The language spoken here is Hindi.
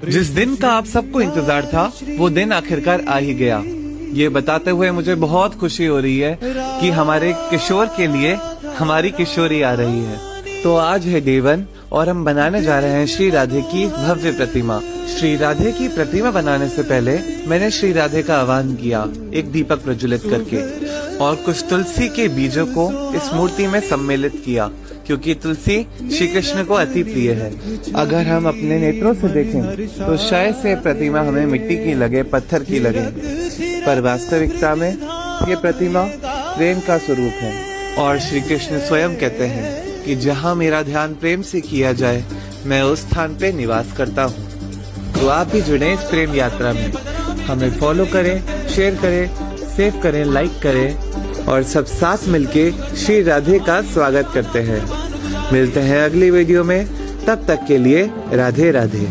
जिस दिन का आप सबको इंतजार था वो दिन आखिरकार आ ही गया। ये बताते हुए मुझे बहुत खुशी हो रही है कि हमारे किशोर के लिए हमारी किशोरी आ रही है। तो आज है डे 1 और हम बनाने जा रहे हैं श्री राधे की भव्य प्रतिमा। श्री राधे की प्रतिमा बनाने से पहले मैंने श्री राधे का आह्वान किया एक दीपक प्रज्वलित करके और कुछ तुलसी के बीजों को इस मूर्ति में सम्मिलित किया, क्योंकि तुलसी श्री कृष्ण को अति प्रिय है। अगर हम अपने नेत्रों से देखें तो शायद से प्रतिमा हमें मिट्टी की लगे, पत्थर की लगे, पर वास्तविकता में ये प्रतिमा प्रेम का स्वरूप है। और श्री कृष्ण स्वयं कहते हैं कि जहाँ मेरा ध्यान प्रेम से किया जाए मैं उस स्थान पे निवास करता हूँ। तो आप भी जुड़े इस प्रेम यात्रा में, हमें फॉलो करें, शेयर करें, सेव करें, लाइक करें और सब साथ मिलके श्री राधे का स्वागत करते हैं। मिलते हैं अगली वीडियो में, तब तक के लिए राधे राधे।